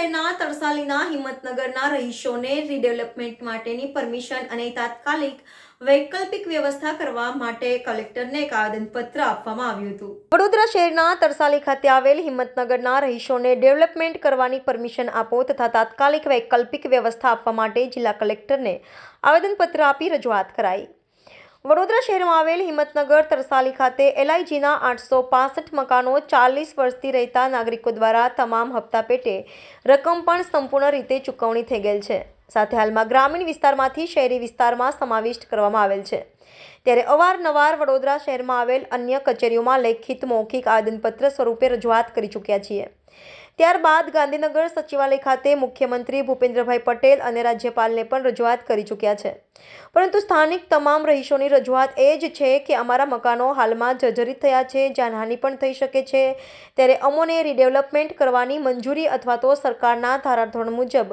શહેરના તરસાલીના હિંમતનગરના રહીશોને રીડેવલપમેન્ટ માટેની પરમિશન અને તાત્કાલિક વૈકલ્પિક વ્યવસ્થા કરવા માટે કલેક્ટરને એક આવેદનપત્ર આપવામાં આવ્યું હતું। વડોદરા શહેરના તરસાલી ખાતે આવેલ હિંમતનગરના રહીશોને ડેવલપમેન્ટ કરવાની પરમિશન આપો તથા તાત્કાલિક વૈકલ્પિક વ્યવસ્થા આપવા માટે જિલ્લા કલેક્ટરને આવેદનપત્ર આપી રજૂઆત કરાઈ। વડોદરા શહેરમાં આવેલ હિંમતનગર તરસાલી ખાતે LIGના 865 મકાનો 40 વર્ષથી રહેતા નાગરિકો દ્વારા તમામ હપ્તા પેટે રકમ પણ સંપૂર્ણ રીતે ચૂકવણી થઈ ગયેલ છે। સાથે હાલમાં ગ્રામીણ વિસ્તારમાંથી શહેરી વિસ્તારમાં સમાવિષ્ટ કરવામાં આવેલ છે। ત્યારે અવારનવાર વડોદરા શહેરમાં આવેલ અન્ય કચેરીઓમાં લેખિત મૌખિક આવેદનપત્ર સ્વરૂપે રજૂઆત કરી ચૂક્યા છીએ। ત્યારબાદ ગાંધીનગર સચિવાલય ખાતે મુખ્યમંત્રી ભૂપેન્દ્રભાઈ પટેલ અને રાજ્યપાલને પણ રજૂઆત કરી ચૂક્યા છે, પરંતુ સ્થાનિક તમામ રહીશોની રજૂઆત એ જ છે કે અમારા મકાનો હાલમાં જર્જરિત થયા છે, જાનહાનિ પણ થઈ શકે છે। ત્યારે અમોને રીડેવલપમેન્ટ કરવાની મંજૂરી અથવા તો સરકારના ધારાધોરણ મુજબ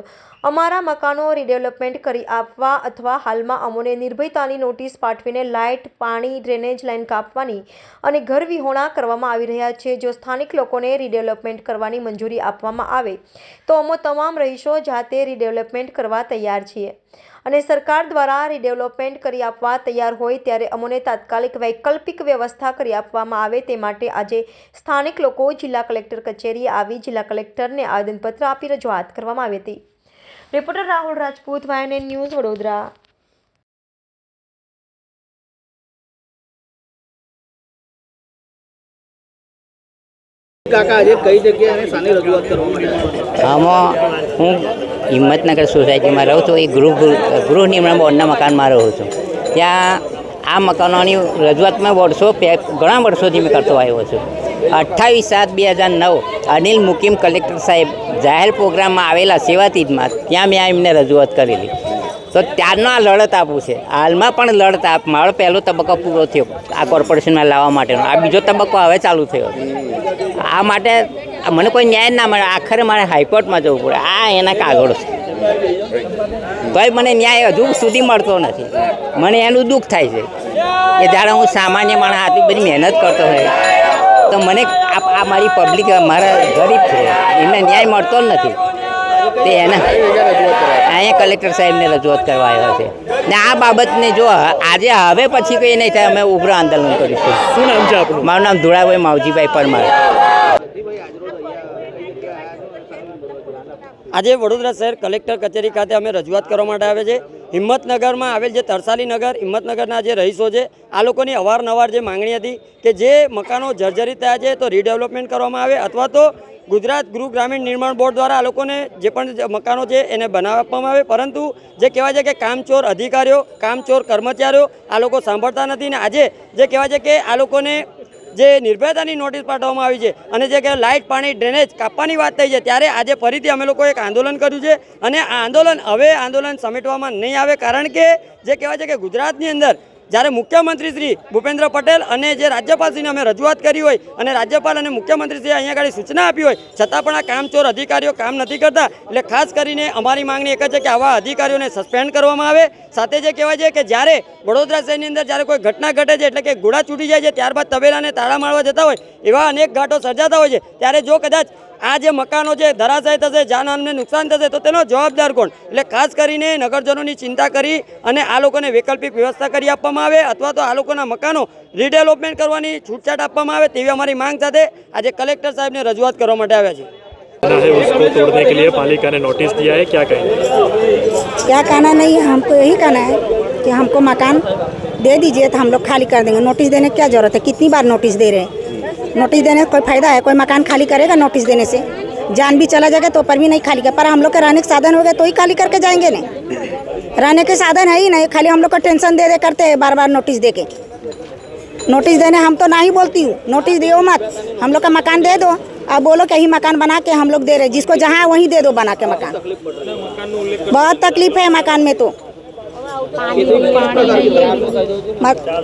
અમારા મકાનો રીડેવલપમેન્ટ કરી આપવા અથવા હાલમાં અમોને નિર્ભયતાની નોટિસ પાઠવીને લાઇટ, પાણી, ડ્રેનેજ લાઇન કાપવાની અને ઘર વિહોણા કરવામાં આવી રહ્યા છે। જો સ્થાનિક લોકોને રીડેવલપમેન્ટ કરવાની મંજૂરી આપવામાં આવે તો અમો તમામ રહીશો જાતે રીડેવલપમેન્ટ કરવા તૈયાર છીએ અને સરકાર દ્વારા રીડેવલપમેન્ટ કરી આપવા તૈયાર હોય ત્યારે અમોને તાત્કાલિક વૈકલ્પિક વ્યવસ્થા કરી આપવામાં આવે તે માટે આજે સ્થાનિક લોકો જિલ્લા કલેક્ટર કચેરીએ આવી જિલ્લા કલેક્ટરને આવેદનપત્ર આપી રજૂઆત કરવામાં આવી હતી। Reporter Rahul Rajput, YNN news, Vadodara. કાકા આજે કઈ જગ્યાએ અને શાની રજૂઆત કરવા માટે? આમાં હું હિંમતનગર સોસાયટીમાં રહું છું। એ ગૃહ નિર્માણ બોર્ડના મકાનમાં રહું છું। ત્યાં આ મકાનોની રજૂઆત મેં ઘણા વર્ષોથી મેં કરતો આવ્યો છું। 28/7/2009 અનિલ મુકીમ કલેક્ટર સાહેબ જાહેર પ્રોગ્રામમાં આવેલા સેવાતીતમાં ત્યાં મેં એમને રજૂઆત કરેલી, તો ત્યારનો આ લડત આપું છે। હાલમાં પણ લડત આપ મારો પહેલો તબક્કો પૂરો થયો આ કોર્પોરેશનમાં લાવવા માટેનો, આ બીજો તબક્કો હવે ચાલુ થયો। આ માટે મને કોઈ ન્યાય ના મળે, આખરે મારે હાઈકોર્ટમાં જવું પડે। આ એના કાગળો છે, તોય મને ન્યાય હજુ સુધી મળતો નથી। મને એનું દુઃખ થાય છે કે જ્યારે હું સામાન્ય માણસ આટલી બધી મહેનત કરતો હોય તો મને આ મારી પબ્લિક મારા ગરીબ છે એમને ન્યાય મળતો જ નથી। તે એના અહીંયા કલેક્ટર સાહેબને રજૂઆત કરવા આવ્યા છે ને આ બાબતને જો આજે હવે પછી કંઈ નહીં થાય અમે ઉગ્ર આંદોલન કરીશું। શું નામ છે આપણું? મારું નામ ધુળાભાઈ માવજીભાઈ પરમાર। આજે વડોદરા શહેર કલેક્ટર કચેરી ખાતે અમે રજૂઆત કરવા માટે આવ્યા છે। હિંમતનગરમાં આવેલ જે તરસાલી નગર હિંમતનગરના જે રહીશો છે આ લોકોની અવારનવાર જે માંગણી હતી કે જે મકાનો જર્જરિત થયા છે તો રીડેવલપમેન્ટ કરવામાં આવે અથવા તો ગુજરાત ગૃહ ગ્રામીણ નિર્માણ બોર્ડ દ્વારા આ લોકોને જે પણ મકાનો છે એને બનાવી આપવામાં આવે, પરંતુ જે કહેવાય છે કે કામચોર અધિકારીઓ, કામચોર કર્મચારીઓ આ લોકો સાંભળતા નથી ને આજે જે કહેવાય છે કે આ લોકોને જે નિર્ભયતાની નોટિસ પાઠવવામાં આવી છે અને જે કે લાઇટ, પાણી, ડ્રેનેજ કાપવાની વાત થઈ છે ત્યારે આજે ફરીથી અમે લોકો એક આંદોલન કર્યું છે અને આ આંદોલન સમેટવામાં નહીં આવે, કારણ કે જે કહેવાય છે કે ગુજરાતની અંદર જ્યારે મુખ્યમંત્રી શ્રી ભૂપેન્દ્ર પટેલ અને જે રાજ્યપાલશ્રીને અમે રજૂઆત કરી હોય અને રાજ્યપાલ અને મુખ્યમંત્રીશ્રીએ અહીંયા આગળ સૂચના આપી હોય છતાં પણ આ કામચોર અધિકારીઓ કામ નથી કરતા। એટલે ખાસ કરીને અમારી માંગણી એક જ છે કે આવા અધિકારીઓને સસ્પેન્ડ કરવામાં આવે। સાથે જે કહેવાય છે કે જ્યારે વડોદરા શહેરની અંદર જ્યારે કોઈ ઘટના ઘટે છે એટલે કે ઘોડા છૂટી જાય છે ત્યારબાદ તબેલાને તાળા મારવા જતા હોય એવા અનેક ઘાટો સર્જાતા હોય છે, ત્યારે જો કદાચ આ જે મકાનો છે ધરાશાય થશે, જાનહાનિને નુકસાન થશે તો તેનો જવાબદાર કોણ? એટલે ખાસ કરીને નગરજનોની ચિંતા કરી અને આ લોકોને વૈકલ્પિક વ્યવસ્થા કરી આપવામાં આવે અથવા તો આ લોકોના મકાનો રીડેવલપમેન્ટ કરવાની છૂટછાટ આપવામાં આવે તેવી અમારી માંગ સાથે આજે કલેક્ટર સાહેબને रजूआत કરવા માટે આવ્યા છે। है उसको तोड़ने के लिए पालिका ने नोटिस दिया है, क्या कहेंगे? क्या कहना नहीं, हमको यही कहना है कि हमको मकान दे दीजिए तो हम लोग खाली कर देंगे। नोटिस देने की क्या जरूरत है? कितनी बार नोटिस दे रहे हैं? नोटिस देने का कोई फ़ायदा है? कोई मकान खाली करेगा नोटिस देने से? जान भी चला जाएगा तो पर भी नहीं खाली कर, पर हम लोग के रहने के साधन हो गए तो ही खाली करके जाएंगे नहीं। रहने के साधन है ही नहीं, खाली हम लोग को टेंशन दे करते हैं बार बार नोटिस दे के। नोटिस देने हम तो ना ही बोलती हूँ, नोटिस दियो मत, हम लोग का मकान दे दो। अब बोलो कि यही मकान बना के हम लोग दे रहे, जिसको जहाँ है वहीं दे दो बना के मकान। बहुत तकलीफ है मकान में तो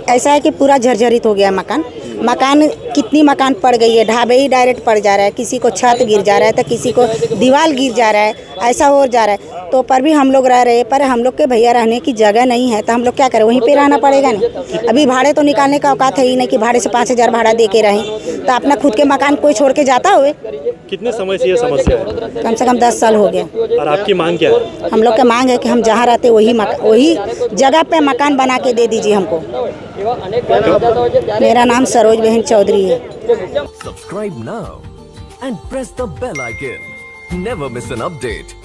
ऐसा है कि पूरा जर्जरित हो गया मकान कितनी मकान पड़ गई है, ढाबे ही डायरेक्ट पड़ जा रहा है, किसी को छत गिर जा रहा है तो किसी को दीवार गिर जा रहा है, ऐसा हो जा रहा है। तो पर भी हम लोग रह रहे हैं, पर हम लोग के भैया रहने की जगह नहीं है तो हम लोग क्या करें, वहीं पे रहना पड़ेगा नहीं। अभी भाड़े तो निकालने का औकात है ही नहीं कि भाड़े से 5,000 भाड़ा दे के रहें, तो अपना खुद के मकान कोई छोड़ के जाता हुए कितने समय से ये समस्या है कम से कम 10 साल हो गए। और आपकी मांग क्या है? हम लोग की मांग है कि हम जहाँ रहते वही जगह पे मकान बना के दे दीजिए हमको। मेरा नाम सरोज बहन चौधरी है। Subscribe now and press the bell icon. Never miss an update.